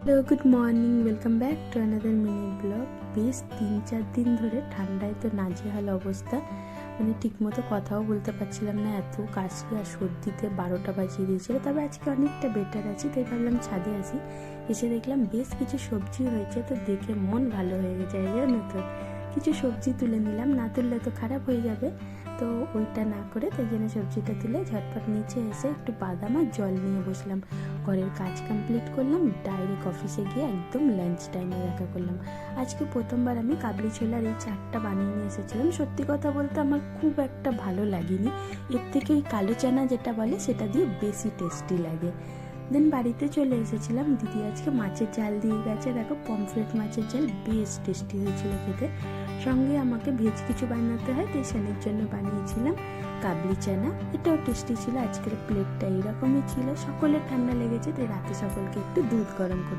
Hello, good morning, welcome back to another mini blog. বেশ 3-4 দিন ধরে ঠান্ডায় তো নাজেহাল অবস্থা, মানে ঠিকমতো কথাও বলতে পারছিলাম না, এত কাশি আর সর্দিতে 12টা বাজিয়ে দিয়েছিল। তবে আজকে অনেকটা বেটার আছি, তাই ভাবলাম ছাদে আসি। এসে দেখলাম বেশ কিছু সবজি হয়েছে, তো দেখে মন ভালো হয়ে যায় জানো তো। কিছু সবজি তুলে নিলাম, না তুললে তো খারাপ হয়ে যাবে, তো ওইটা না করে তাই জন্য সবজিটা তুলে ঝটপট নিচে এসে একটু বাদাম আর জল নিয়ে বসলাম। ঘরের কাজ কমপ্লিট করলাম, ডাইরেক্ট অফিসে গিয়ে একদম লাঞ্চ টাইমে দেখা করলাম। আজকে প্রথমবার আমি কাবলি ছোলার এই চাটটা বানিয়ে নিয়ে এসেছিলাম। সত্যি কথা বলতে আমার খুব একটা ভালো লাগেনি, এর থেকে ওই কালো চানা যেটা বলে সেটা দিয়ে বেশি টেস্টি লাগে। দেন বাড়িতে চলে এসেছিলাম, দিদি আজকে মাছের ঝাল দিয়ে গেছে, দেখো পমফ্রেট মাছের ঝাল বেশ টেস্টি হয়েছিল খেতে। সঙ্গে আমাকে ভেজ কিছু বানাতে হয়, তাই স্যানের জন্য বানিয়েছিলাম কাবলি চানা, এটাও টেস্টি ছিল। আজকের প্লেটটা এরকমই ছিল। সকলের ঠান্ডা লেগেছে, তাই রাতে সকলকে একটু দুধ গরম করে